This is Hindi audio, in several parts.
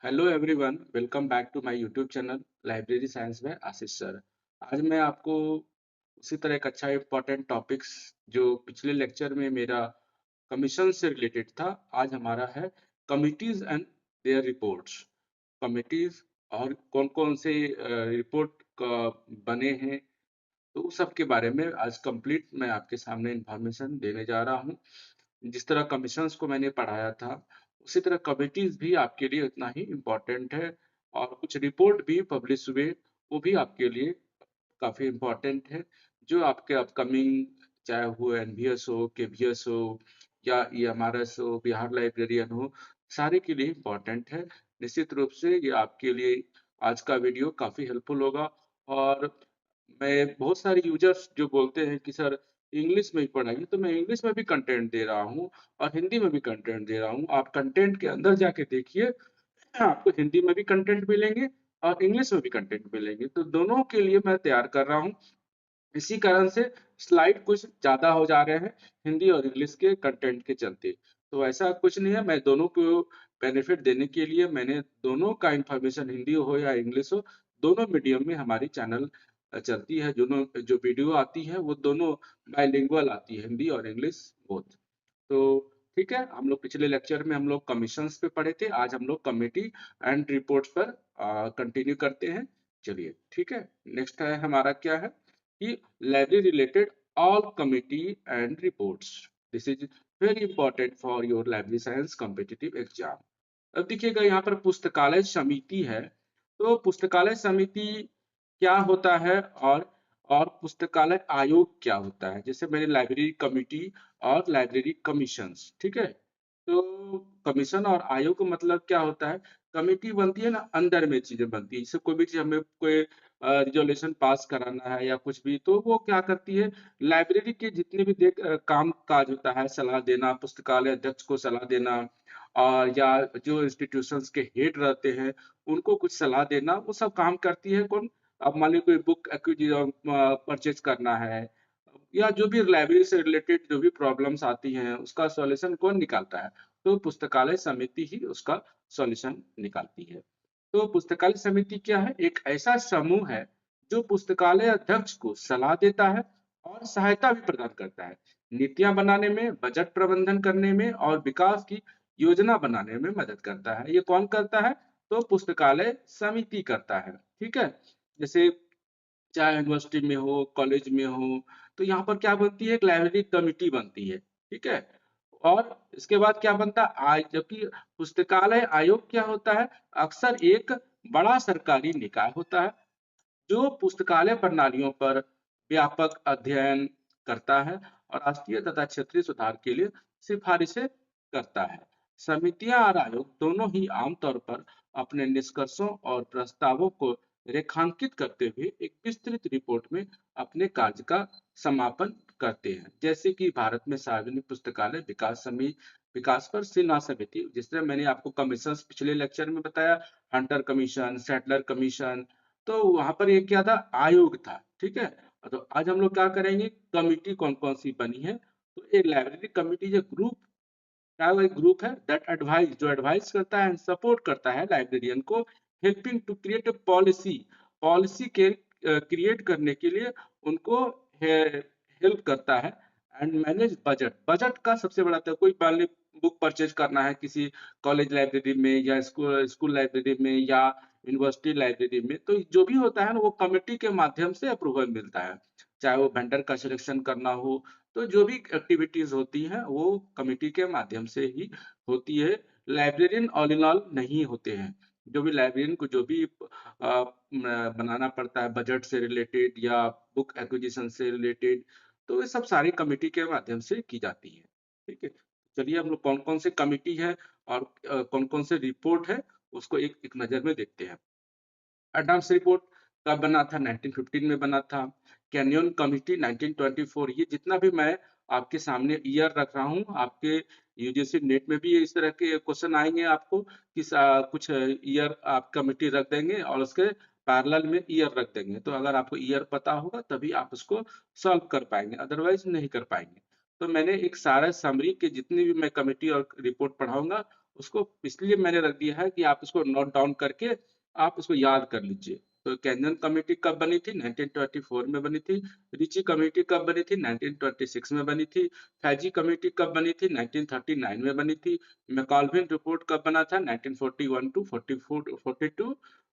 Hello everyone, welcome back to my YouTube channel library science में आशीष सर। आज मैं आपको उसी तरह एक अच्छा इम्पोर्टेंट टॉपिक्स जो पिछले लेक्चर में मेरा कमीशन से रिलेटेड था, आज हमारा है committees and their reports. Committees और कौन कौन से रिपोर्ट का बने हैं, तो उस सब के बारे में आज कंप्लीट मैं आपके सामने इंफॉर्मेशन देने जा रहा हूँ। जिस तरह कमीशंस को मैंने पढ़ाया था, उसी तरह कमिटीज भी आपके लिए उतना ही इम्पोर्टेंट है। और कुछ रिपोर्ट भी पब्लिश हुए, वो भी आपके लिए काफी इम्पोर्टेंट है, जो आपके अपकमिंग, चाहे वो एनवीएस हो, केवीएस हो या ईएमआरएस हो, बिहार लाइब्रेरियन हो, सारे के लिए इम्पोर्टेंट है। निश्चित रूप से ये आपके लिए आज का वीडियो काफी हेल्पफुल होगा। और मैं बहुत सारे यूजर्स जो बोलते हैं कि सर इंग्लिश में ही पढ़ाइए, तो मैं इंग्लिश में भी कंटेंट दे रहा हूँ और हिंदी में भी कंटेंट दे रहा हूँ। आप कंटेंट के अंदर जाके देखिए, आपको हिंदी में भी कंटेंट मिलेंगे और इंग्लिश में भी कंटेंट मिलेंगे, तो दोनों के लिए मैं तैयार कर रहा हूँ। इसी कारण से स्लाइड कुछ ज़्यादा हो जा रहे हैं हिंदी और इंग्लिश के कंटेंट के चलते। तो ऐसा कुछ नहीं है, मैं दोनों को बेनिफिट देने के लिए मैंने दोनों का इन्फॉर्मेशन, हिंदी हो या इंग्लिश हो, दोनों मीडियम में हमारी चैनल चलती है। दोनों जो वीडियो आती है वो दोनों बाइलिंगुअल आती है, हिंदी और इंग्लिश बोथ। तो ठीक है, हम लोग पिछले लेक्चर में हम लोग कमीशंस पे पढ़े थे, आज हम लोग कमेटी एंड रिपोर्ट्स पर कंटिन्यू करते हैं। चलिए ठीक है, नेक्स्ट है हमारा क्या है कि library related all committee and reports, this is very important for your library science competitive exam. अब देखिएगा यहाँ पर पुस्तकालय समिति है, तो पुस्तकालय समिति क्या होता है और पुस्तकालय आयोग क्या होता है। जैसे मैंने लाइब्रेरी कमिटी और लाइब्रेरी कमीशंस, ठीक है। तो कमीशन और आयोग का मतलब क्या होता है, कमिटी बनती है ना, अंदर में चीजें बनती है। जैसे कोई भी चीज हमें कोई रिजोल्यूशन पास कराना है या कुछ भी, तो वो क्या करती है, लाइब्रेरी के जितने भी काम काज होता है, सलाह देना, पुस्तकालय अध्यक्ष को सलाह देना, और या जो इंस्टीट्यूशंस के हेड रहते हैं उनको कुछ सलाह देना, वो सब काम करती है कौन। अब मान लीजिए कोई बुक परचेज करना है या जो भी लाइब्रेरी से रिलेटेड जो भी प्रॉब्लम्स आती हैं, उसका सॉल्यूशन कौन निकालता है, तो पुस्तकालय समिति ही उसका सॉल्यूशन निकालती है। तो पुस्तकालय समिति क्या है, एक ऐसा समूह है जो पुस्तकालय अध्यक्ष को सलाह देता है और सहायता भी प्रदान करता है, नीतियां बनाने में, बजट प्रबंधन करने में और विकास की योजना बनाने में मदद करता है। ये कौन करता है, तो पुस्तकालय समिति करता है, ठीक है। जैसे चाहे यूनिवर्सिटी में हो, कॉलेज में हो, तो यहाँ पर क्या बनती है, एक लाइब्रेरी कमिटी बनती है, ठीक है। और इसके बाद क्या बनता है, जबकि पुस्तकालय आयोग क्या होता है, अक्सर एक बड़ा सरकारी निकाय होता है जो पुस्तकालय प्रणालियों पर व्यापक अध्ययन करता है और राष्ट्रीय तथा क्षेत्रीय सुधार के लिए सिफारिशें करता है। समितियां और आयोग दोनों ही आमतौर पर अपने निष्कर्षों और प्रस्तावों को रेखांकित करते हुए एक विस्तृत रिपोर्ट में अपने कार्य का समापन करते हैं। जैसे कि भारत में सार्वजनिक पुस्तकालय विकास पर सिन्हा समिति, जिस तरह मैंने आपको कमीशन पिछले लेक्चर में बताया, हंटर कमीशन, सेटलर कमीशन, तो वहां पर ये क्या था, आयोग था, ठीक है। तो आज हम लोग क्या करेंगे, कमिटी कौन कौन सी बनी है। तो एक लाइब्रेरी कमिटी जो ग्रुप, क्या वो एक ग्रुप है दैट एडवाइज, जो एडवाइस करता है, सपोर्ट करता है लाइब्रेरियन को, helping to create a policy, policy के क्रिएट करने के लिए उनको हेल्प करता है। एंड मैनेज बजट, बजट का सबसे बड़ा था, कोई मान ली बुक परचेज करना है किसी कॉलेज लाइब्रेरी में या स्कूल लाइब्रेरी में या यूनिवर्सिटी लाइब्रेरी में, तो जो भी होता है ना, वो कमिटी के माध्यम से अप्रूवल मिलता है। चाहे वो वेंडर का सिलेक्शन करना हो, तो जो भी एक्टिविटीज होती हैं वो कमिटी के माध्यम से ही होती है। लाइब्रेरियन ऑल इन ऑल नहीं होते हैं। जो भी लाइब्रेरियन को जो भी बनाना पड़ता है बजट से रिलेटेड या बुक एक्विजिशन से रिलेटेड, तो ये सब सारी कमिटी के माध्यम से की जाती है, ठीक है। चलिए हम लोग कौन कौन से कमिटी है और कौन कौन से रिपोर्ट है, उसको एक एक नजर में देखते हैं। एडम्स रिपोर्ट कब बना था, 1915 में बना था। Canyon committee 1924। ये जितना भी मैं आपके सामने ईयर रख रहा हूँ, आपके यूजीसी नेट में भी इस तरह के क्वेश्चन आएंगे आपको कि कुछ ईयर आप कमिटी रख देंगे और उसके पैरेलल में ईयर रख देंगे। तो अगर आपको ईयर पता होगा तभी आप उसको सॉल्व कर पाएंगे, अदरवाइज नहीं कर पाएंगे। तो मैंने एक सारा समरी के जितनी भी मैं कमिटी और रिपोर्ट पढ़ाऊंगा, उसको इसलिए मैंने रख दिया है कि आप इसको नोट डाउन करके आप इसको याद कर लीजिए। तो कैनियन कमेटी कब बनी थी? 1924 में बनी थी। रिची कमेटी कब बनी थी? 1926 में बनी थी। फैजी कमेटी कब बनी थी? 1939 में बनी थी। मैकॉल्विन रिपोर्ट कब बना था? 1941 टू 42।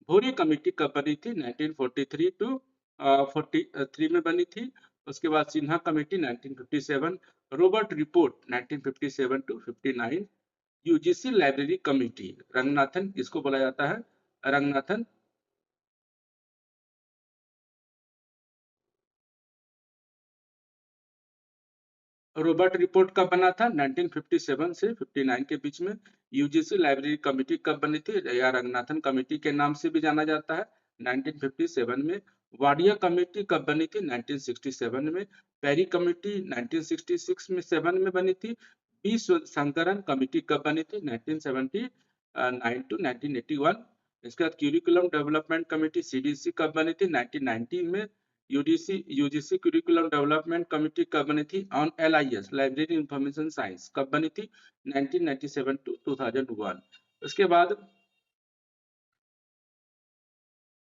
भूरी कमेटी कब बनी थी? 1943 टू 43 में बनी थी। उसके बाद Sinha committee 1957, Robert report 1957 to 59, UGC library committee Ranganathan, इसको बोला जाता है रंगनाथन। रॉबर्ट रिपोर्ट कब बना था? 1957 से 59 के बीच में। यूजीसी लाइब्रेरी कमेटी कब बनी थी, या रंगनाथन कमेटी के नाम से भी जाना जाता है? 1957 में। वाडिया कमेटी कब बनी थी? 1967 में। पेरी कमेटी 1966 में 7 में बनी थी। पी शंकरन कमेटी कब बनी थी? 1979 टू 1981। इसके बाद क्यूरिकुलम डेवलपमेंट कमेटी सीडीसी कब बनी थी? 1990 में। यूजीसी करिकुलम डेवलपमेंट कमेटी कब बनी थी? ऑन एलआईएस लाइब्रेरी इंफॉर्मेशन साइंस कब बनी थी? 1997 टू 2001। उसके बाद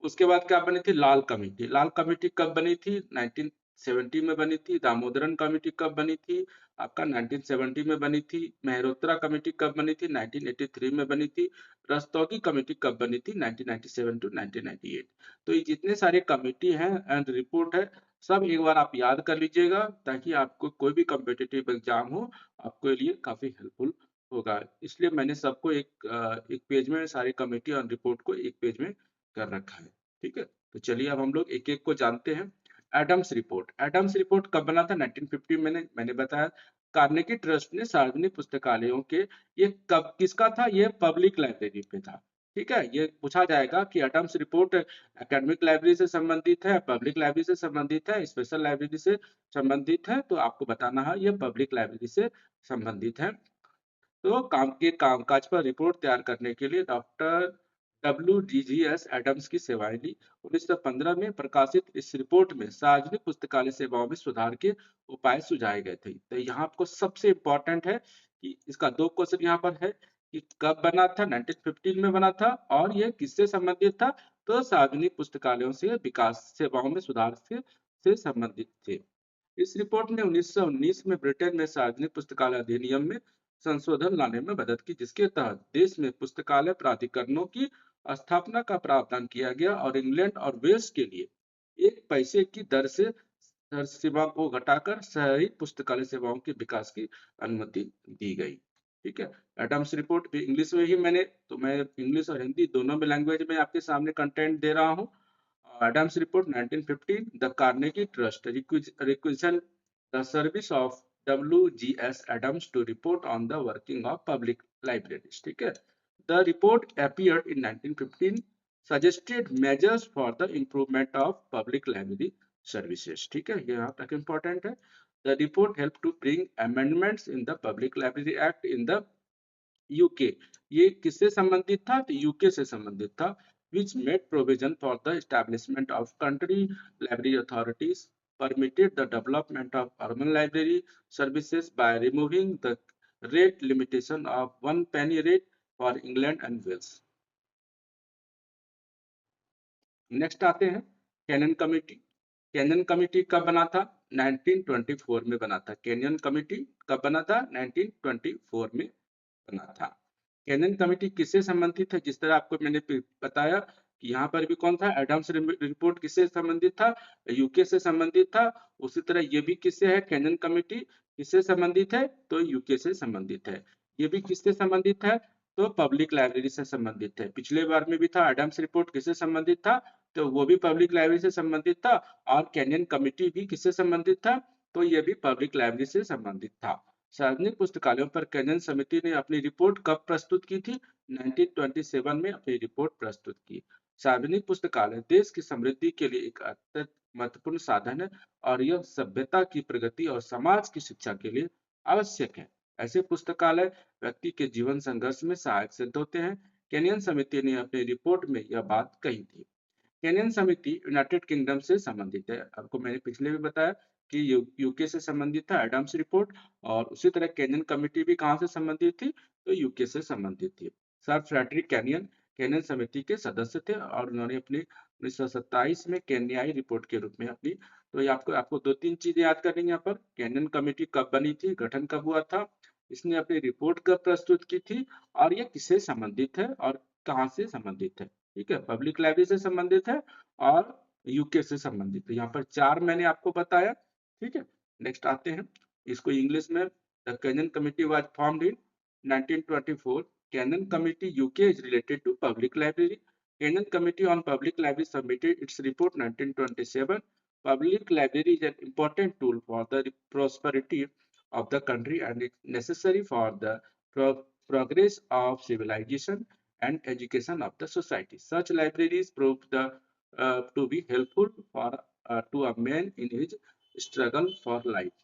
उसके बाद क्या बनी थी? लाल कमेटी। लाल कमेटी कब बनी थी? 1970 में बनी थी। दामोदरन कमेटी कब बनी थी? आपका 1970 में बनी थी। मेहरोत्रा कमेटी कब बनी थी? 1983 में बनी थी। रस्तोगी कमेटी कब बनी थी? 1997 टू 1998। तो ये जितने सारे कमेटी हैं एंड रिपोर्ट है, सब एक बार आप याद कर लीजिएगा, ताकि आपको कोई भी कम्पिटिटिव एग्जाम हो, आपके लिए काफी हेल्पफुल होगा। इसलिए मैंने सबको एक पेज में सारे कमेटी और रिपोर्ट को एक पेज में कर रखा है। ठीक है, तो चलिए अब हम लोग एक एक को जानते हैं। Adams report. एडम्स रिपोर्ट कब बना था? 1950 में। मैंने बताया कार्नेगी ट्रस्ट ने सार्वजनिक पुस्तकालयों के, ये कब किसका था? ये पब्लिक लाइब्रेरी पे था। ठीक है, ये पूछा जाएगा कि एडम्स रिपोर्ट एकेडमिक लाइब्रेरी से संबंधित है, पब्लिक लाइब्रेरी से संबंधित है, स्पेशल लाइब्रेरी से संबंधित है, तो आपको बताना है ये पब्लिक लाइब्रेरी से संबंधित है। तो कामकाज पर रिपोर्ट तैयार करने के लिए डॉक्टर WGGS एडम्स की सेवाएं ली। 1915 में प्रकाशित इस रिपोर्ट में सार्वजनिक पुस्तकालय सेवाओं में सुधार के उपाय सुझाए गए थे। तो यहाँ आपको सबसे इम्पोर्टेंट है कि इसका दो क्वेश्चन यहाँ पर है कि कब बना था? 1915 में बना था, और ये किससे संबंधित था? तो सार्वजनिक पुस्तकालयों से विकास सेवाओं में सुधार से संबंधित थे। इस रिपोर्ट ने 1919 में ब्रिटेन में सार्वजनिक पुस्तकालय अधिनियम में संशोधन लाने में मदद की, जिसके तहत देश में पुस्तकालय प्राधिकरणों की स्थापना का प्रावधान किया गया और इंग्लैंड और वेल्स के लिए 1 पैसे की दर से सेवा को घटाकर शहरी पुस्तकालय सेवाओं के विकास की अनुमति दी गई। ठीक है, एडम्स रिपोर्ट भी इंग्लिश में ही मैं इंग्लिश और हिंदी दोनों में लैंग्वेज में आपके सामने कंटेंट दे रहा हूँ। Adams Report 1915, the Carnegie Trust requisitioned the service of WGS Adams to report on the working of public libraries. ठीक है, the report appeared in 1915, suggested measures for the improvement of public library services. ठीक है, ये यहाँ तक important है। The report helped to bring amendments in the Public Library Act in the UK. ये किससे संबंधित था? तो यूके से संबंधित था। which made provision for the establishment of country library authorities, permitted the development of urban library services by removing the rate limitation of 1 penny rate for England and Wales. Next आते हैं कैनन कमेटी। कैनन कमेटी कब बना था? 1924 में बना था। कैनियन कमेटी कब बना था? 1924 में बना था। कैनन कमेटी किससे संबंधित है? जिस तरह आपको मैंने बताया कि यहाँ पर भी कौन था? एडम्स रिपोर्ट किससे संबंधित था? यूके से संबंधित था। उसी तरह ये भी किससे है? कैनन कमेटी किससे संबंधित है? तो यूके से संबंधित है। ये भी किससे संबंधित है? तो पब्लिक लाइब्रेरी से संबंधित है। पिछले बार में भी था, एडम्स रिपोर्ट किससे संबंधित था? तो वो भी पब्लिक लाइब्रेरी से संबंधित था। और कैनियन कमेटी भी किससे संबंधित था? तो ये भी पब्लिक लाइब्रेरी से संबंधित था। सार्वजनिक पुस्तकालयों पर कैनियन समिति ने अपनी रिपोर्ट कब प्रस्तुत की थी? 1927 में अपनी रिपोर्ट प्रस्तुत की। सार्वजनिक पुस्तकालय देश की समृद्धि के लिए एक अत्यंत महत्वपूर्ण साधन है, और यह सभ्यता की प्रगति और समाज की शिक्षा के लिए आवश्यक है। ऐसे पुस्तकालय व्यक्ति के जीवन संघर्ष में सहायक सिद्ध होते हैं। कैनियन समिति ने अपनी रिपोर्ट में यह बात कही थी। कैनियन समिति यूनाइटेड किंगडम से संबंधित है। आपको मैंने पिछले भी बताया कि यूके से संबंधित था, एडम्स रिपोर्ट। और उसी तरह केनियन कमेटी भी कहाँ से संबंधित थी, तो यूके से संबंधित थी। सर फ्रेडरिक केनियन केनियन समिति के सदस्य थे और उन्होंने अपनी 1927 में केन्याई रिपोर्ट के रूप में अपनी, तो ये आपको आपको 2-3 चीजें याद करनी है यहाँ पर। केनियन कमेटी कब बनी थी, गठन कब हुआ था, इसने अपनी रिपोर्ट कब प्रस्तुत की थी, और ये किससे संबंधित है और कहाँ से संबंधित है। ठीक है, पब्लिक लाइब्रेरी से संबंधित है और यूके से संबंधित है। यहाँ पर 4 मैंने आपको बताया। ठीक है, नेक्स्ट आते हैं इसको इंग्लिश में। The Kenyon committee was formed in 1924। Kenyon committee UK is related to public library. Kenyon committee on public library submitted its report 1927। Public library is an important tool for the prosperity of the country and is necessary for the progress of civilization and education of the society. Such libraries proved to be helpful for to a man in his struggle for life.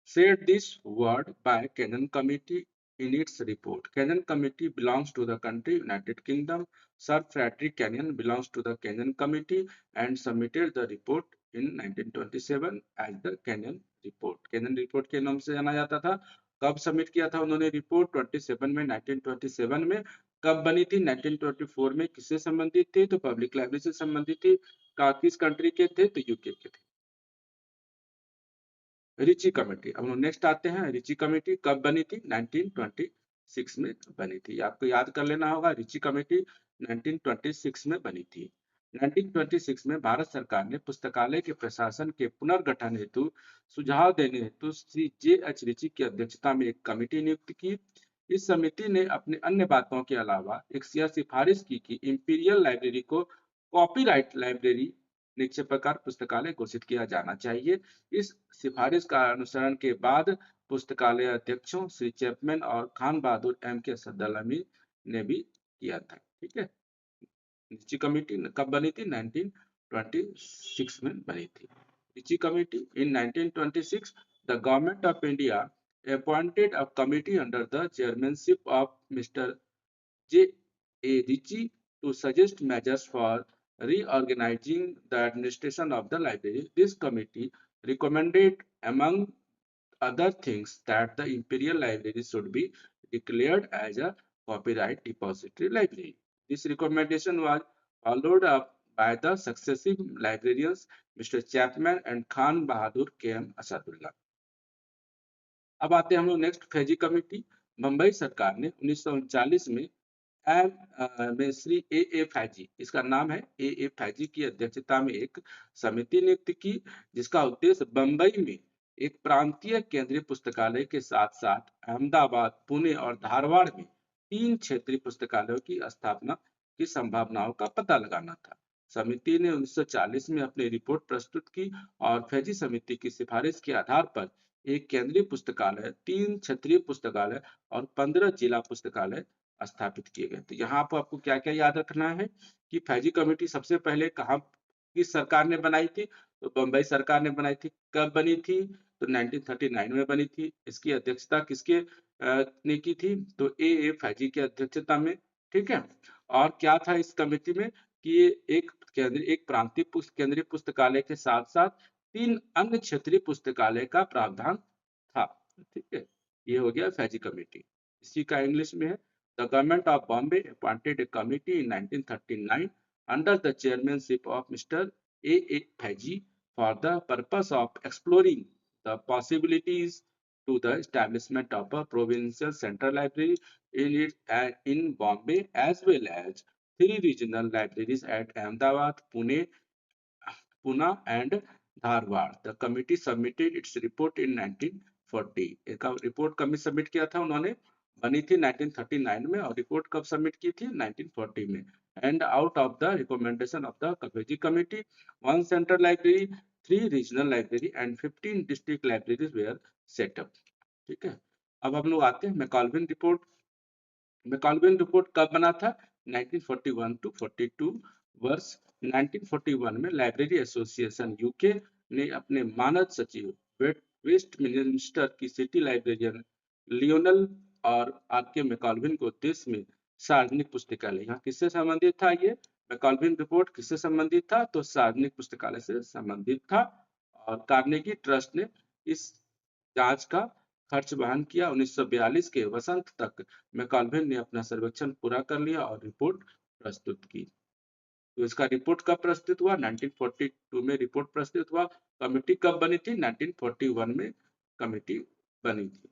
Said this word by Cannon Committee in its report. Cannon Committee belongs to the country United Kingdom. Sir Frederick Cannon belongs to the Cannon Committee and submitted the report in 1927 as the Cannon Report. Cannon Report के नाम से जाना जाता था। कब सबमिट किया था उन्होंने रिपोर्ट, 27 में, 1927 में। कब बनी थी, 1924 में। किससे संबंधित थी, तो पब्लिक लाइब्रेरी से संबंधित थी। किस कंट्री के थे, तो यूके के थे। रिची कमेटी, अब नेक्स्ट आते हैं। रिची कमेटी कब बनी थी, 1926 में बनी थी। आपको याद कर लेना होगा, रिची कमेटी 1926 में बनी थी। 1926 में भारत सरकार ने पुस्तकालय के प्रशासन के पुनर्गठन हेतु सुझाव देने हेतु श्री जे.एच. रिची की अध्यक्षता में एक कमेटी नियुक्त की। इस समिति ने अपने अन्य बातों के अलावा एक सिफारिश की कि इंपीरियल लाइब्रेरी को कॉपीराइट लाइब्रेरी निक्षेप प्रकार पुस्तकालय घोषित किया जाना चाहिए। इस सिफारिश का अनुसरण के बाद पुस्तकालय अध्यक्षों श्री चैपमैन और खान बहादुर एम के सद्दालमी ने भी किया था। ठीक है, रिची कमेटी कब बनी थी, 1926 में बनी थी। Ritchie committee in 1926 the government of India appointed a committee under the chairmanship of Mr. J. A. Ritchie to suggest measures for reorganizing the administration of the library. This committee recommended, among other things, that the Imperial Library should be declared as a copyright depository library. This recommendation was followed up by the successive librarians Mr. Chapman and Khan Bahadur K.M. Asadullah. अब आते हैं हम लोग नेक्स्ट, फैजी कमेटी। मुंबई सरकार ने 1939 में में श्री ए फैजी, इसका नाम है ए फैजी की अध्यक्षता में एक समिति नियुक्त की, जिसका उद्देश्य बंबई में एक प्रांतीय केंद्रीय पुस्तकालय के साथ साथ अहमदाबाद, पुणे और धारवाड़ में 3 क्षेत्रीय पुस्तकालयों की स्थापना की संभावनाओं का पता लगाना था। समिति ने 1940 में अपनी रिपोर्ट प्रस्तुत की और फैजी समिति की सिफारिश के आधार पर एक केंद्रीय पुस्तकालय, 3 क्षेत्रीय पुस्तकालय और 15 जिला पुस्तकालय स्थापित किए गए। तो यहाँ पर आपको क्या क्या याद रखना है कि फैजी कमेटी सबसे पहले कहाँ किस सरकार ने बनाई थी, तो बम्बई सरकार ने बनाई थी। कब बनी थी, तो 1939 में बनी थी। इसकी अध्यक्षता किसके ने की थी, तो ए फैजी की अध्यक्षता में। ठीक है, और क्या था इस कमेटी में कि ये एक प्रांतीय केंद्रीय पुस्तकालय के साथ साथ 3 अन्य क्षेत्रीय पुस्तकालय का प्रावधान था। ठीक है, ये हो गया फैजी कमेटी। इसी का इंग्लिश में है, the government of Bombay appointed a committee in 1939 under the chairmanship of Mr. A. Faggi for the purpose of exploring the possibilities to the establishment of a provincial central library in Bombay, as well as 3 regional libraries at Ahmedabad, Pune and Dharwad. The committee submitted its report in 1940. एक रिपोर्ट कब सबमिट किया था उन्होंने, बनी थी 1939 में, और रिपोर्ट कब सबमिट की थी, 1940 में। And out of the recommendation of the Kavezi committee, 1 central library, 3 regional library and 15 district libraries were set up. ठीक है, अब हम लोग आते हैं मैकॉल्विन रिपोर्ट। मैकॉल्विन रिपोर्ट कब बना था, 1941 टू 42 वर्ष। 1941 में लाइब्रेरी एसोसिएशन यूके ने अपने मानद सचिव वेस्टमिनिस्टर की सिटी लाइब्रेरियन लियोनल और आर.के. मैकॉल्विन को देश में सार्वजनिक पुस्तकालय, यहाँ किससे संबंधित था, ये मैकॉल्विन रिपोर्ट किससे संबंधित था, तो सार्वजनिक पुस्तकालय से संबंधित था। और कार्नेगी ट्रस्ट ने इस जांच का खर्च वहन किया। 1942 के वसंत तक मैकॉल्विन ने अपना सर्वेक्षण पूरा कर लिया और रिपोर्ट प्रस्तुत की। तो इसका रिपोर्ट कब प्रस्तुत हुआ? 1942 में रिपोर्ट प्रस्तुत हुआ। कमेटी कब बनी थी? 1941 में कमेटी बनी थी।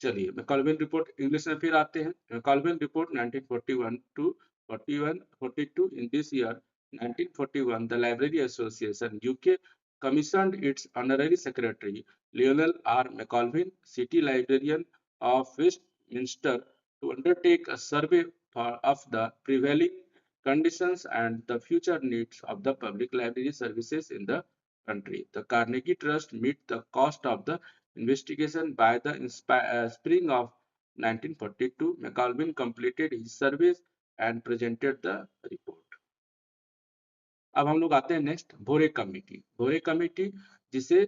चलिए मैकॉल्विन रिपोर्ट इंग्लिश में फिर आते हैं। McColvin report 1941 to 41 42 in this year 1941 the library association UK commissioned its honorary secretary Lionel R. McColvin, city librarian of Westminster, to undertake a survey of the prevailing conditions and the future needs of the public library services in the country. The Carnegie Trust met the cost of the investigation by the spring of 1942. McColvin completed his surveys and presented the report. अब हम लोग आते हैं नेक्स्ट भोरे कमेटी। भोरे कमेटी जिसे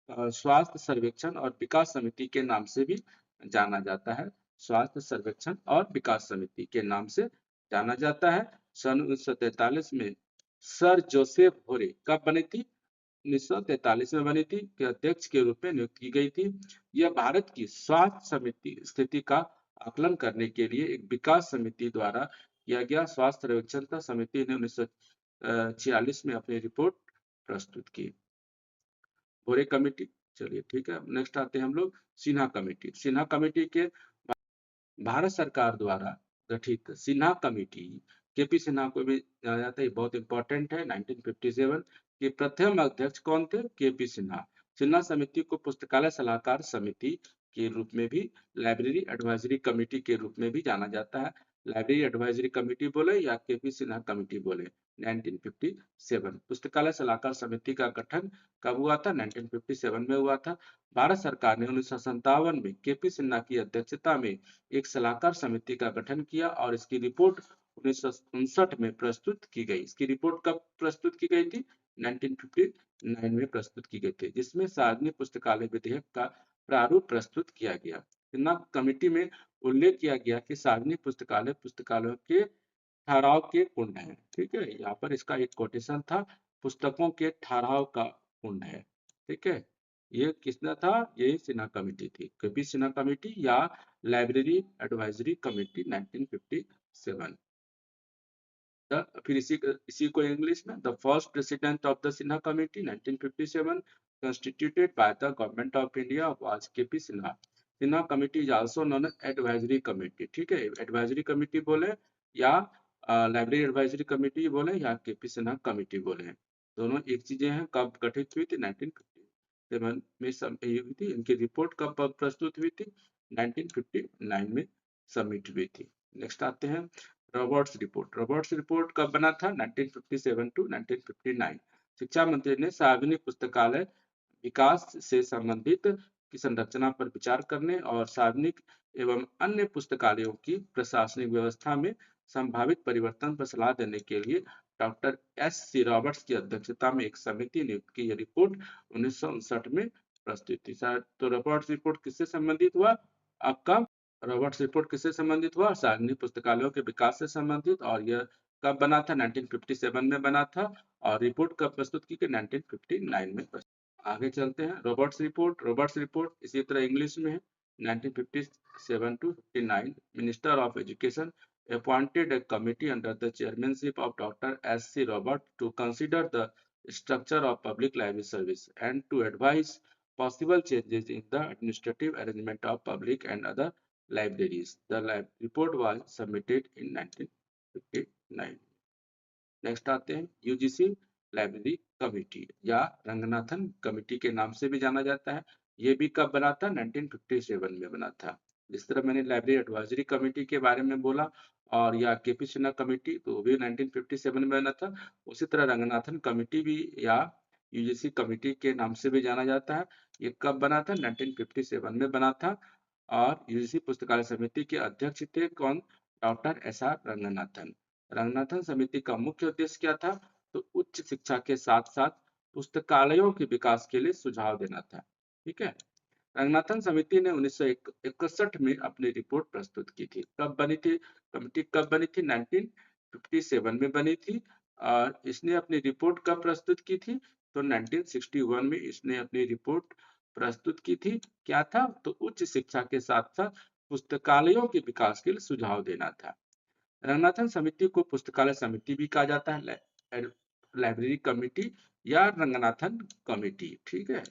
स्वास्थ्य सर्वेक्षण और विकास समिति के नाम से भी जाना जाता है। स्वास्थ्य सर्वेक्षण और विकास समिति के नाम से जाना जाता है। सन 1943 में सर जोसेफ भोरे कब बनी थी? 1943 में बनी थी, के अध्यक्ष के रूप में नियुक्त की गई थी। यह भारत की स्वास्थ्य समिति स्थिति का आकलन करने के लिए एक विकास समिति द्वारा किया गया स्वास्थ्य सर्वेक्षण था। समिति ने 1946 में अपनी रिपोर्ट प्रस्तुत की। भोरे कमेटी, चलिए ठीक है। नेक्स्ट आते हैं हम लोग सिन्हा कमेटी। सिन्हा कमेटी के भारत सरकार द्वारा गठित सिन्हा कमेटी, केपी सिन्हा को भी जाना जाता है, बहुत इंपॉर्टेंट है। 1957 के प्रथम अध्यक्ष कौन थे? केपी सिन्हा। सिन्हा समिति को पुस्तकालय सलाहकार समिति के रूप में भी, लाइब्रेरी एडवाइजरी कमेटी के रूप में भी जाना जाता है। लाइब्रेरी एडवाइजरी कमेटी बोले या केपी सिन्हा कमेटी बोले। 1957 पुस्तकालय सलाहकार समिति का गठन कब हुआ था? 1957 में हुआ था। भारत सरकार ने 1957 में केपी सिन्हा की अध्यक्षता में एक सलाहकार समिति का गठन किया और इसकी रिपोर्ट 1959 में प्रस्तुत की गई। इसकी रिपोर्ट कब प्रस्तुत की गई थी? 1959 में प्रस्तुत की गई थी, जिसमें सार्वजनिक पुस्तकालय विधेयक का प्रारूप प्रस्तुत किया गया। सिन्हा कमेटी में उल्लेख किया गया कि सार्वजनिक पुस्तकालय पुस्तकालयों के ठहराव के कुंड है। ठीक है, यहाँ पर इसका एक कोटेशन था, पुस्तकों के ठहराव का कुंड है। ठीक है, ये किसने था? ये सिन्हा कमेटी थी, केपी सिन्हा कमेटी या लाइब्रेरी एडवाइजरी कमेटी 1957। फिर इसी को इंग्लिश में the first president of the Sinha committee 1957 constituted by the government of India was KP Sinha. Sinha committee is also known advisory committee. ठीक है, एडवाइजरी कमेटी बोले या लाइब्रेरी एडवाइजरी कमेटी बोले या केपी सिन्हा कमेटी बोले, दोनों एक चीजें हैं। कब गठित हुई थी? 1957 में हुई थी। इनकी रिपोर्ट कब प्रस्तुत हुई थी? 1959 में सबमिट हुई थी। नेक्स्ट आते हैं रॉबर्ट्स रिपोर्ट। रॉबर्ट्स रिपोर्ट कब बना था? 1957 टू 1959। शिक्षा मंत्री ने सार्वजनिक पुस्तकालय विकास से संबंधित की संरचना पर विचार करने और सार्वजनिक एवं अन्य पुस्तकालयों की प्रशासनिक व्यवस्था में संभावित परिवर्तन पर सलाह देने के लिए डॉक्टर एस.सी. रॉबर्ट्स की अध्यक्षता में एक समिति नियुक्त की। यह रिपोर्ट 1959 में प्रस्तुत थी। तो रॉबर्ट्स रिपोर्ट किससे संबंधित हुआ? आपका रॉबर्ट्स रिपोर्ट किससे संबंधित हुआ? सार्वजनिक पुस्तकालयों के विकास से संबंधित। और यह कब बना था? 1957 में बना था। और रिपोर्ट कब प्रस्तुत की? 1959 में प्रस्तुत। आगे चलते हैं रॉबर्ट्स रिपोर्ट। रॉबर्ट्स रिपोर्ट इसी तरह इंग्लिश में है। 1957 to 59 minister of education appointed a committee under the chairmanship of Dr. S.C. Robert to consider the structure of public library service and to advise possible changes in the administrative arrangement of public and other libraries. The report was submitted in 1959. Next आते हैं यूजीसी लाइब्रेरी कमेटी या रंगनाथन कमेटी के नाम से भी जाना जाता है। ये भी कब बना था? 1957 में बना था। जिस तरह मैंने लाइब्रेरी एडवाइजरी कमेटी के बारे में बोला और या केपी सिन्हा कमेटी, तो वो भी 1957 में बना था। उसी तरह रंगनाथन कमेटी भी या यूजीसी कमेटी के नाम से भी जाना जाता है। ये कब बना था? 1957 में बना था। और यूजीसी पुस्तकालय समिति के अध्यक्ष थे कौन? Doctor S R Ranganathan. Ranganathan समिति का मुख्य उद्देश्य क्या था? तो उच्च शिक्षा के साथ साथ पुस्तकालयों के विकास के लिए सुझाव देना था। ठीक है, रंगनाथन समिति ने 1961 में अपनी रिपोर्ट प्रस्तुत की थी। कब बनी थी कमेटी? कब बनी थी? 1957 में बनी थी। और इसने अपनी रिपोर्ट कब प्रस्तुत की थी? तो 1961 में इसने अपनी रिपोर्ट प्रस्तुत की थी। क्या था? तो उच्च शिक्षा के साथ साथ पुस्तकालयों के विकास के लिए सुझाव देना था। रंगनाथन समिति को पुस्तकालय समिति भी कहा जाता है, लाइब्रेरी कमेटी या रंगनाथन कमेटी। ठीक है।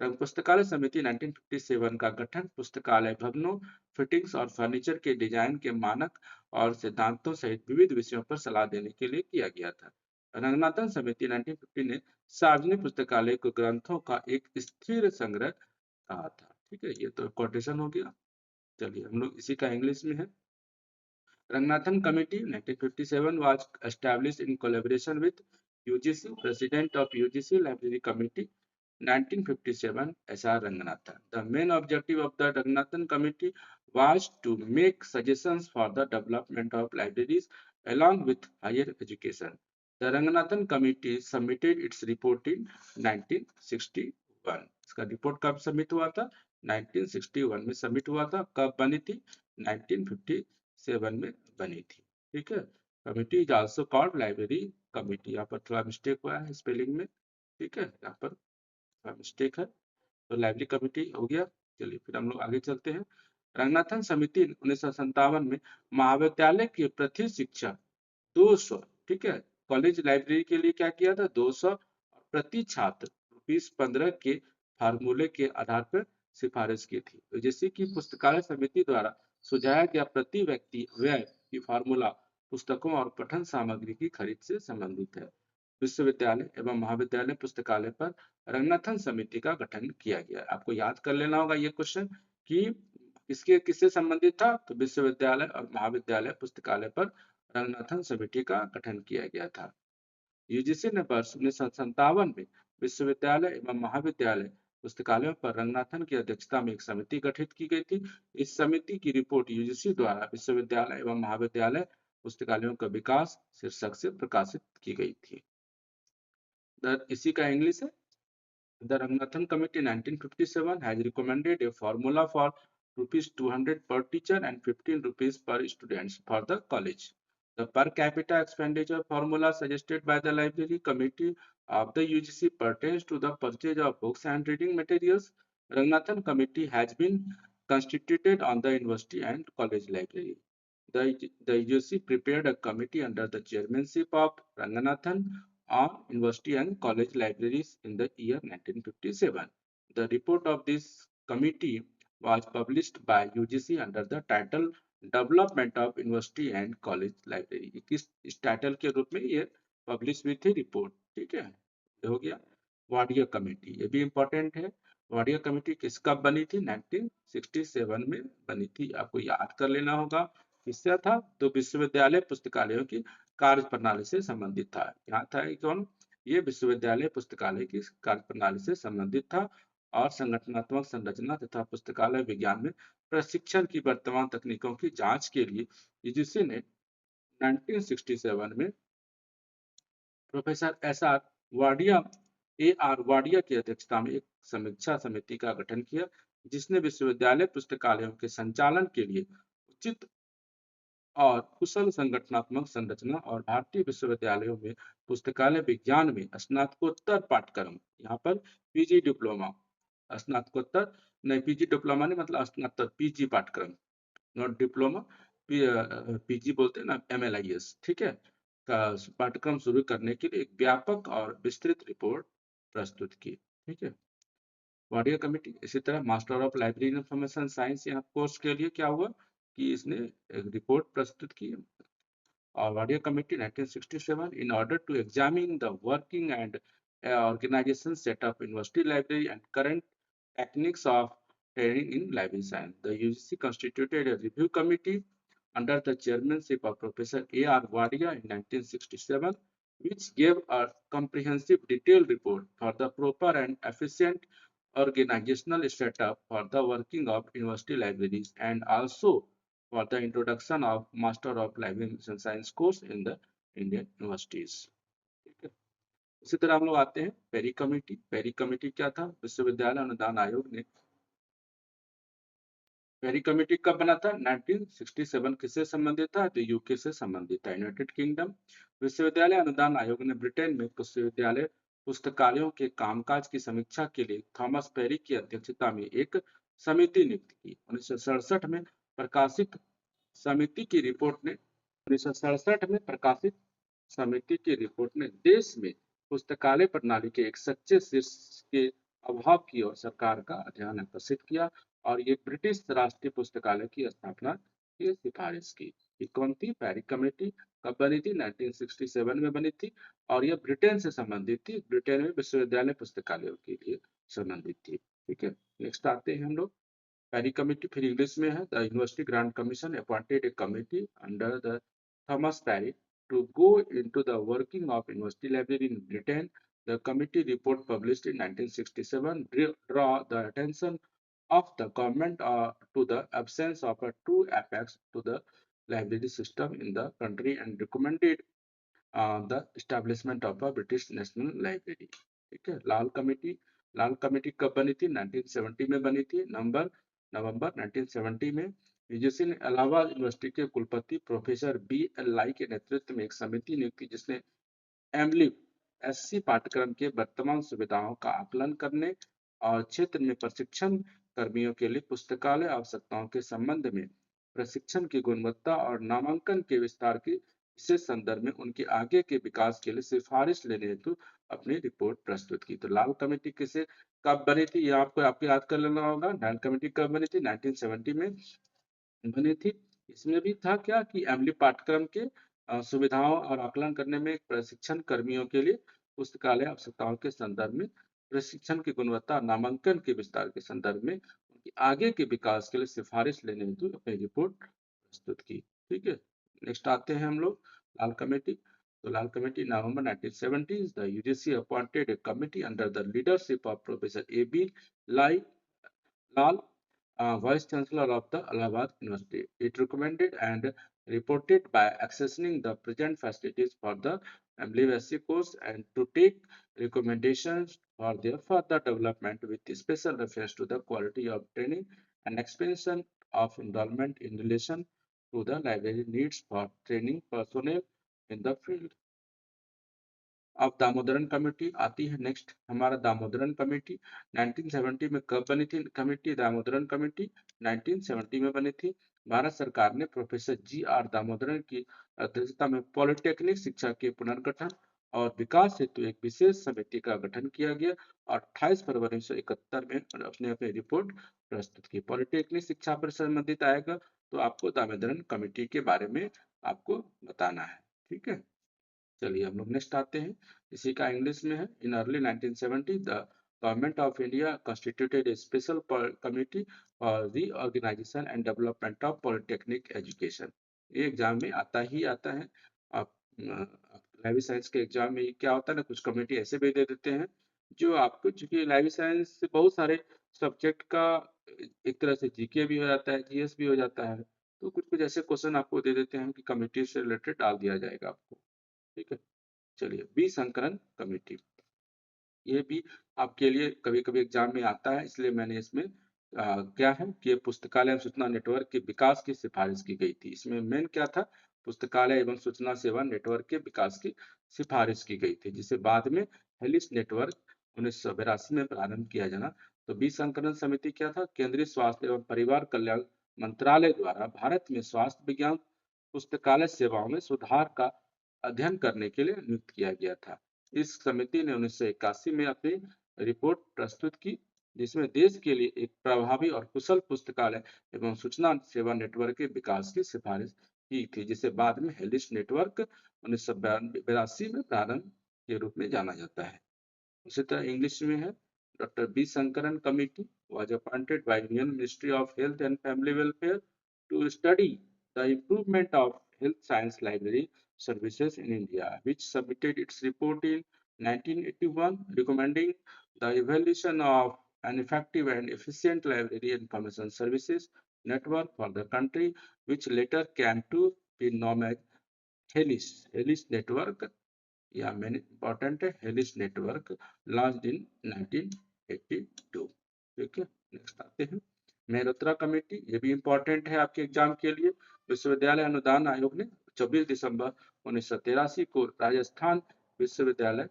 पुस्तकालय समिति 1957 का गठन पुस्तकालय भवनों, फिटिंग्स और फर्नीचर के डिजाइन के मानक और सिद्धांतों सहित विविध विषयों पर सलाह देने के लिए किया गया था। रंगनाथन समिति 1950 ने सार्वजनिक पुस्तकालय को ग्रंथों का एक स्थिर संग्रह कहा था। ठीक है, ये तो कोटेशन हो गया। चलिए हम लोग इसी का इंग्लिश में है। Ranganathan Committee 1957 was established in collaboration with UGC, President of UGC Library Committee 1957 S.R. Ranganathan. The main objective of the Ranganathan Committee was to make suggestions for the development of libraries along with higher education. The Ranganathan Committee submitted its report in 1961. इसका रिपोर्ट कब सबमिट हुआ था? 1961 में सबमिट हुआ था। कब बनी थी? 1957 में बनी थी। ठीक है। Committee is also called library committee. यहाँ पर थोड़ा मिस्टेक हुआ है स्पेलिंग में। ठीक है, यहाँ पर मिस्टेक है, तो लाइब्रेरी कमेटी हो गया। चलिए फिर हम लोग आगे चलते हैं। रंगनाथन समिति 1957 में महाविद्यालय की प्रति शिक्षा 200, ठीक है, कॉलेज लाइब्रेरी के लिए क्या किया था? 200 प्रति छात्र ₹15 के फार्मूले के आधार पर सिफारिश की थी। तो जैसे कि पुस्तकालय समिति द्वारा सुझाया गया प्रति व्यक्ति व्यय की फार्मूला पुस्तकों और पठन सामग्री की खरीद से संबंधित है। विश्वविद्यालय एवं महाविद्यालय पुस्तकालय पर रंगनाथन समिति का गठन किया गया। आपको याद कर लेना होगा ये क्वेश्चन कि इसके किससे संबंधित था? तो विश्वविद्यालय और महाविद्यालय पुस्तकालय पर रंगनाथन समिति का गठन किया गया था। यूजीसी ने वर्ष 1957 में विश्वविद्यालय एवं महाविद्यालय पुस्तकालयों पर रंगनाथन की अध्यक्षता में एक समिति गठित की गई थी। इस समिति की रिपोर्ट यूजीसी द्वारा विश्वविद्यालय एवं महाविद्यालय पुस्तकालयों का विकास शीर्षक से प्रकाशित की गई थी। इसी का इंग्लिश है। The Ranganathan Committee 1957 has recommended a formula for ₹200 per teacher and ₹15 per student for the college. The per capita expenditure formula suggested by the Library Committee of the UGC pertains to the purchase of books and reading materials. Ranganathan Committee has been constituted on the university and college library. The UGC prepared a committee under the chairmanship of Ranganathan on university and college libraries in the year 1957. The report of this committee was published by UGC under the title Development of University and College Library. इस टाइटल के रूप में ये पब्लिश हुई थी रिपोर्ट। ठीक है, ये हो गया। वाडिया कमेटी, ये भी इम्पोर्टेंट है। वाडिया कमेटी किस कब बनी थी? 1967 में बनी थी। आपको याद कर लेना होगा। किससे था? तो विश्वविद्यालय पुस्तकालयों की कार्य प्रणाली से संबंधित था। यहाँ था कौन? ये विश्वविद्यालय पुस्तकालय की कार्य प्रणाली से संबंधित था और संगठनात्मक संरचना तथा पुस्तकालय विज्ञान में प्रशिक्षण की वर्तमान तकनीकों की जांच के लिए यूजीसी ने 1967 में प्रोफेसर आर वाडिया की अध्यक्षता में एक समीक्षा समिति का गठन किया, जिसने विश्वविद्यालय पुस्तकालयों के संचालन के लिए उचित और कुशल संगठनात्मक संरचना और भारतीय विश्वविद्यालयों में पुस्तकालय विज्ञान में स्नातकोत्तर पाठ्यक्रम, यहाँ पर पीजी डिप्लोमा, स्नातकोत्तर नहीं, पीजी डिप्लोमा नहीं, मतलब स्नातक पीजी पाठ्यक्रम, नॉट डिप्लोमा, पीजी बोलते हैं ना, MLIS, ठीक है, का पाठ्यक्रम शुरू करने के लिए एक व्यापक और विस्तृत रिपोर्ट प्रस्तुत की। ठीक है, वाडिया कमेटी। इसी तरह master of library information science यहाँ कोर्स के लिए क्या हुआ कि इसने एक रिपोर्ट प्रस्तुत की। और Wadia committee 1967 in order to examine the working and organization setup university library and current techniques of training in library science. The UGC constituted a review committee under the chairmanship of Professor A.R. Wadia in 1967, which gave a comprehensive detailed report for the proper and efficient organizational setup for the working of university libraries and also for the introduction of Master of Library Information Science course in the Indian universities. ठीक है, इसी तरह हम लोग आते हैं पेरी कमेटी। पेरी कमेटी क्या था? विश्वविद्यालय अनुदान आयोग ने पेरी कमेटी कब बना था? 1967। किससे संबंधित था? तो यूके से संबंधित था, यूनाइटेड किंगडम। विश्वविद्यालय अनुदान आयोग ने ब्रिटेन में विश्वविद्यालय पुस्तकालयों के कामकाज की समीक्षा के लिए थॉमस पेरी की अध्यक्षता में एक समिति नियुक्त की। 1967 में प्रकाशित समिति की रिपोर्ट ने 1967 में प्रकाशित समिति की रिपोर्ट ने देश में पुस्तकालय प्रणाली के एक सच्चे शीर्ष के अभाव की ओर सरकार का ध्यान आकर्षित किया और ये ब्रिटिश राष्ट्रीय पुस्तकालय की स्थापना की सिफारिश की। ये कौन थी? Perry committee. कब बनी थी? 1967 में बनी थी और यह ब्रिटेन से संबंधित थी। ब्रिटेन में विश्वविद्यालय पुस्तकालयों के लिए संबंधित थी। ठीक है, नेक्स्ट आते हैं हम लोग। पेरी कमेटी फिर इंग्लिश में है, the University Grant Commission appointed a committee under the Thomas Perry to go into the working of university library in Britain. The committee report published in 1967 draw the attention of the government to the absence of a true apex to the library system in the country and recommended the establishment of a British national library. ठीक है, लाल कमेटी कब बनी थी? 1970 में बनी थी, नवंबर 1970 में। यूजीसी ने इलाहाबाद यूनिवर्सिटी के कुलपति प्रोफेसर बी एल लाई के नेतृत्व में एक समिति नियुक्त की जिसने एमलिप एससी पाठ्यक्रम के वर्तमान सुविधाओं का आकलन करने और क्षेत्र में प्रशिक्षण कर्मियों के लिए पुस्तकालय आवश्यकताओं के संबंध में प्रशिक्षण की गुणवत्ता और नामांकन के विस्तार की विशेष संदर्भ में उनके आगे के विकास के लिए सिफारिश लेने हेतु अपनी रिपोर्ट प्रस्तुत की। तो लाल कमेटी किसे कब बनी थी? ये आपको याद कर लेना होगा। लाल कमेटी कब बनी थी? 1970 में बनी थी। इसमें भी था क्या कि एमली पाठ्यक्रम के सुविधाओं और आकलन करने में प्रशिक्षण कर्मियों के लिए पुस्तकालय आवश्यकताओं के संदर्भ में प्रशिक्षण की गुणवत्ता और नामांकन के विस्तार के संदर्भ में उनके आगे के विकास के लिए सिफारिश लेने हेतु अपनी रिपोर्ट प्रस्तुत की। ठीक है, नेक्स्ट आते हैं हम लोग लाल कमेटी। तो Lal committee November 1970 the UGC appointed a committee under the leadership of professor A B लाई Lal, Vice Chancellor of the Allahabad University. It recommended and reported by accessing the present facilities for the MLSC course and to take recommendations for their further development with special reference to the quality of training and expansion of enrollment in relation to the library needs for training personnel in the field. अब दामोदरन कमेटी आती है। नेक्स्ट हमारा दामोदरन कमेटी 1970 में कब बनी थी? कमेटी दामोदरन कमेटी 1970 में बनी थी। भारत सरकार ने प्रोफेसर जी आर दामोदरन की अध्यक्षता में पॉलिटेक्निक शिक्षा के पुनर्गठन और विकास हेतु एक विशेष समिति का गठन किया गया और 28 फरवरी 1971 में अपने अपनी रिपोर्ट प्रस्तुत की। पॉलिटेक्निक शिक्षा पर संबंधित आएगा तो आपको दामोदरन कमेटी के बारे में आपको बताना है। ठीक है, चलिए हम लोग नेक्स्ट आते हैं। इसी का इंग्लिश में है। In early 1970 the government of India constituted a special committee for reorganisation and development of polytechnic education. ये एग्जाम में आता ही आता है। आप लाइब्रेरी साइंस के एग्जाम में क्या होता है ना, कुछ कमेटी ऐसे भी दे देते हैं जो आपको, चूंकि लाइब्रेरी साइंस से बहुत सारे सब्जेक्ट का एक तरह से जीके भी हो जाता है, जीएस भी हो जाता है, तो कुछ कुछ ऐसे क्वेश्चन आपको दे देते हैं कि कमेटी से रिलेटेड डाल दिया जाएगा आपको। ठीक है, चलिए बी संकलन कमेटी, ये भी आपके लिए कभी कभी एग्जाम में आता है, इसलिए मैंने इसमें क्या है कि पुस्तकालय एवं सूचना नेटवर्क के विकास की सिफारिश की गई थी। इसमें मेन क्या था? पुस्तकालय एवं सूचना सेवा नेटवर्क के विकास की सिफारिश की गई थी, जिसे बाद में हेलिस नेटवर्क 1982 में प्रारंभ किया जाना। तो बी संकलन समिति क्या था? केंद्रीय स्वास्थ्य एवं परिवार कल्याण मंत्रालय द्वारा भारत में स्वास्थ्य विज्ञान पुस्तकालय सेवाओं में सुधार का अध्ययन करने के लिए नियुक्त किया गया था। इस समिति ने 1981 में अपनी रिपोर्ट प्रस्तुत की, जिसमें देश के लिए एक प्रभावी और कुशल पुस्तकालय एवं सूचना सेवा नेटवर्क के विकास की सिफारिश की थी, जिसे बाद में हेलिस नेटवर्क 1982 में प्रारंभ के रूप में जाना जाता है। उसी तरह इंग्लिश में है। Doctor B Shankaran committee was appointed by Union Ministry of Health and Family Welfare to study the improvement of health science library services in India, which submitted its report in 1981 recommending the evaluation of an effective and efficient library information services network for the country, which later came to be known as HELIS network, या मैंने इंपॉर्टेंट है, हेलिस नेटवर्क लॉन्च्ड इन 1982। ठीक है, नेक्स्ट आते हैं मेहरोत्रा कमेटी। ये भी इंपॉर्टेंट है आपके एग्जाम के लिए। विश्वविद्यालय अनुदान आयोग ने 24 दिसंबर 1983 को राजस्थान विश्वविद्यालय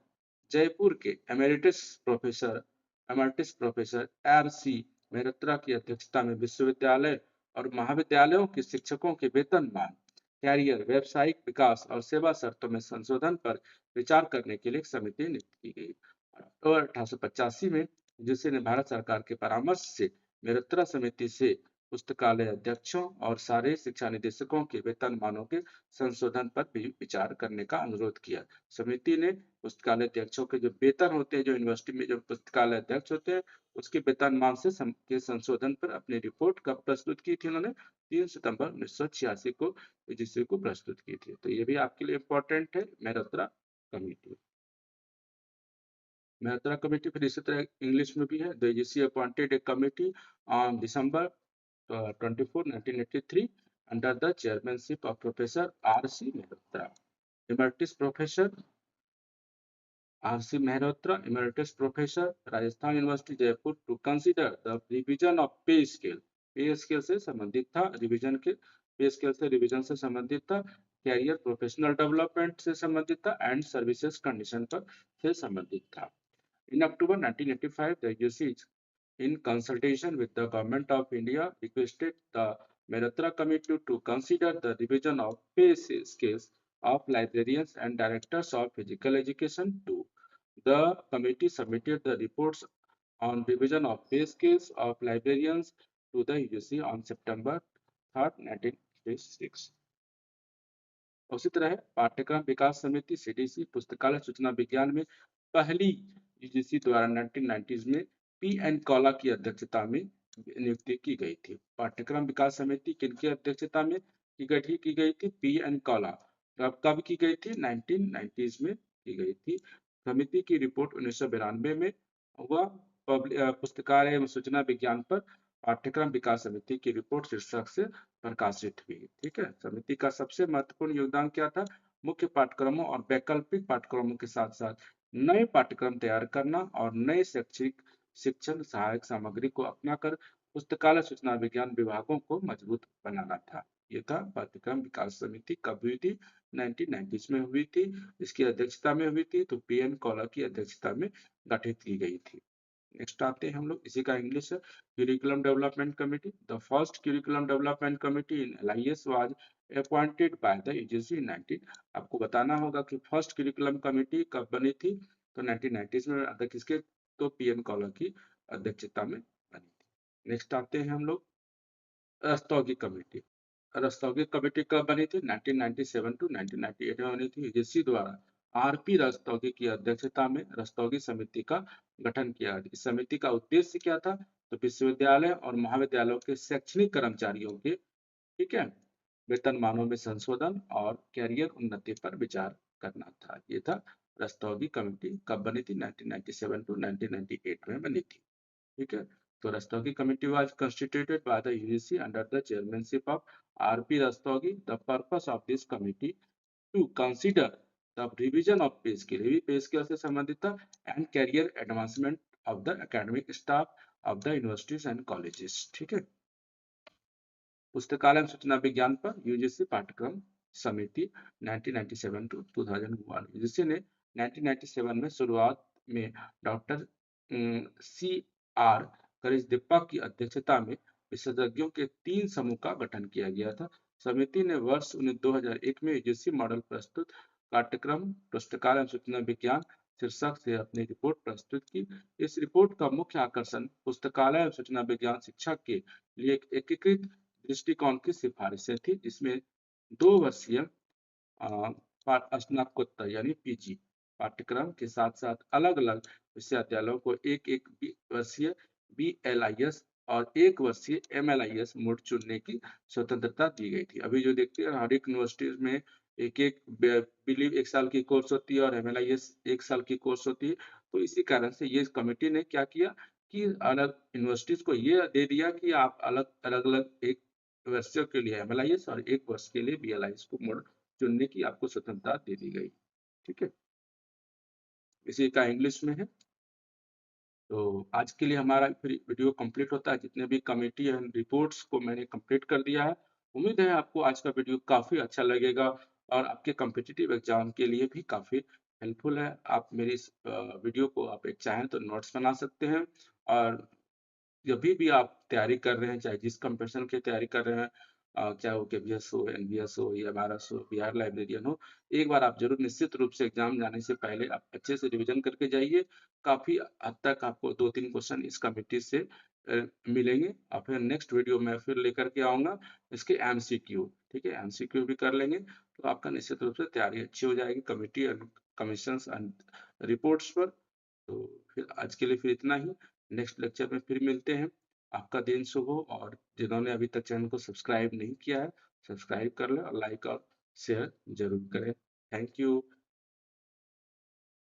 जयपुर के एमेरिटस प्रोफेसर आर.सी. मेहरोत्रा की अध्यक्षता में विश्वविद्यालय और महाविद्यालयों के शिक्षकों के वेतनमान, कैरियर, व्यावसायिक विकास और सेवा शर्तों में संशोधन पर विचार करने के लिए एक समिति नियुक्त की गई। अक्टूबर 1885 में यूजीसी ने भारत सरकार के परामर्श से मेहरोत्रा समिति से पुस्तकालय अध्यक्षों और सारे शिक्षा निदेशकों के वेतनमानों के संशोधन पर भी विचार करने का अनुरोध किया। समिति ने पुस्तकालय अध्यक्षों के जो वेतन होते हैं, जो यूनिवर्सिटी में जो पुस्तकालय अध्यक्ष होते हैं, उसके वेतनमान के संशोधन पर अपनी रिपोर्ट कब प्रस्तुत की थी उन्होंने? 3 सितंबर 1986 को यूजीसी को प्रस्तुत की थी। तो ये भी आपके लिए इम्पोर्टेंट है, मेहरोत्रा कमेटी। मेहता कमेटी फिर इसी तरह इंग्लिश में भी है। The UGC appointed a committee on December 24, 1983 under the chairmanship of professor R C. Mehrotra. Emeritus professor R C. Mehrotra, emeritus professor, Rajasthan university Jaipur, to consider the revision of pay scale. Pay scale से संबंधित था, रिवीजन के पे स्केल से रिवीजन से संबंधित था, कैरियर प्रोफेशनल डेवलपमेंट से संबंधित था एंड सर्विसेज कंडीशन पर से संबंधित था। In October 1985, the UC, in consultation with the Government of India, requested the Mehrotra Committee to consider the revision of pay scales of librarians and directors of physical education too. The committee submitted the reports on revision of pay scales of librarians to the UC on September 3, 1986. उसी तरह पाठ्यक्रम विकास समिति सीडीसी पुस्तकालय सूचना विज्ञान में पहली यूजीसी द्वारा 1990s में पी एन कौला की अध्यक्षता में नियुक्ति की गई थी। पाठ्यक्रम विकास समिति किनकी अध्यक्षता में की गई थी? P N Kaula. कब की गई थी? 1990s में की गई थी। समिति की रिपोर्ट 1992 में हुआ। पुस्तकालय सूचना विज्ञान पर पाठ्यक्रम विकास समिति की रिपोर्ट शीर्षक से प्रकाशित हुई। ठीक है, समिति का सबसे महत्वपूर्ण योगदान क्या था? मुख्य पाठ्यक्रमों और वैकल्पिक पाठ्यक्रमों के साथ साथ नए पाठ्यक्रम तैयार करना और नए शैक्षिक शिक्षण सहायक सामग्री को अपनाकर पुस्तकालय सूचना विज्ञान विभागों को मजबूत बनाना था। ये था पाठ्यक्रम विकास समिति। कब हुई थी? 1990s में हुई थी। इसकी अध्यक्षता में हुई थी तो पी एन कौला की अध्यक्षता में गठित की गई थी। नेक्स्ट आते हैं हम लोग, इसी का इंग्लिश है। curriculum development committee, the first curriculum development committee in LIS was appointed by the UGC in 19। आपको बताना होगा कि फर्स्ट curriculum committee कब बनी थी? तो 1990s में अध्यक्ष किसके? तो पीएन कौला की अध्यक्षता में बनी थी। नेक्स्ट आते हैं हम लोग रस्तोगी कमेटी। रस्तोगी कमेटी कब बनी थी? 1997 टू 1998 में बनी थी। यूजीसी द्वारा आर.पी. रस्तोगी की अध्यक्षता में रस्तोगी समिति का गठन किया। इस समिति का उद्देश्य क्या था? तो विश्वविद्यालय और महाविद्यालयों के शैक्षणिक कर्मचारियों के, ठीक है, वेतनमानों में संशोधन और कैरियर उन्नति पर विचार करना था। ये था रस्तोगी कमेटी। कब बनी थी? 1997 टू 1998 में बनी थी। ठीक है, तो Rastogi committee was constituted by the UGC under the chairmanship of R.P. Rastogi. The purpose of this committee to consider the revision of pay scale, ये भी पे स्केल से संबंधित था, and career advancement of the academic staff of the universities and colleges। ठीक है, पुस्तकालय सूचना विज्ञान पर यूजीसी पाठ्यक्रम समिति 1997 टू 2001। यूजीसी ने 1997 में शुरुआत में डॉक्टर सी आर करिश्दिप्पा की अध्यक्षता में विशेषज्ञों के 3 समूह का गठन किया गया था। समिति ने वर्ष 2001 में यूजीसी मॉडल प्रस्तुत पाठ्यक्रम पुस्तकालय सूचना विज्ञान शीर्षक से अपनी रिपोर्ट प्रस्तुत की। इस रिपोर्ट का मुख्य आकर्षण पुस्तकालय सूचना विज्ञान शिक्षा के लिए एक एकीकृत दृष्टिकोण की सिफारिशें थी, जिसमें 2 वर्षीय स्नातकोत्तर यानी पीजी पाठ्यक्रम के साथ साथ अलग-अलग विश्वविद्यालयों को एक वर्षीय बीएलआईएस और 1 वर्षीय एमएलआईएस मोड चुनने की स्वतंत्रता दी गई थी। अभी जो देखते हैं हर एक यूनिवर्सिटीज में बिलीव 1 साल की कोर्स होती है और एमएलआईएस 1 साल की कोर्स होती है। तो इसी कारण से ये कमेटी ने क्या किया कि अलग यूनिवर्सिटीज को ये दे दिया कि आप अलग-अलग 1 वर्षों के लिए एमएलआईएस और 1 वर्ष के लिए बीएलआईएस को मोड चुनने की आपको स्वतंत्रता दे दी गई। ठीक है, इसी का इंग्लिश में है। तो आज के लिए हमारा वीडियो कंप्लीट होता है। जितने भी कमेटी एंड रिपोर्ट्स को मैंने कंप्लीट कर दिया है। उम्मीद है आपको आज का वीडियो काफी अच्छा लगेगा और आपके कॉम्पिटिटिव एग्जाम के लिए भी काफी हेल्पफुल है। आप मेरी इस वीडियो को आप एक चाहें तो नोट्स बना सकते हैं, और जभी भी आप तैयारी कर रहे हैं, चाहे जिस कंपटीशन की तैयारी कर रहे हैं, चाहे वो केवीएस हो, एनवीएस हो या एमआरएस हो, बिहार लाइब्रेरियन हो, एक बार आप जरूर निश्चित रूप से एग्जाम जाने से पहले आप अच्छे से रिवीजन करके जाइए। काफी हद तक आपको 2-3 क्वेश्चन इस कमिटी से मिलेंगे, और फिर नेक्स्ट वीडियो में फिर लेकर के आऊंगा इसके एमसीक्यू। ठीक है, एमसीक्यू भी कर लेंगे तो आपका निश्चित रूप से तैयारी अच्छी हो जाएगी कमिटी और कमीशन एंड रिपोर्ट्स पर। तो फिर आज के लिए फिर इतना ही। नेक्स्ट लेक्चर में फिर मिलते हैं। आपका दिन शुभ हो, और जिन्होंने अभी तक चैनल को सब्सक्राइब नहीं किया है, सब्सक्राइब कर लें और लाइक और शेयर जरूर करें। Thank you.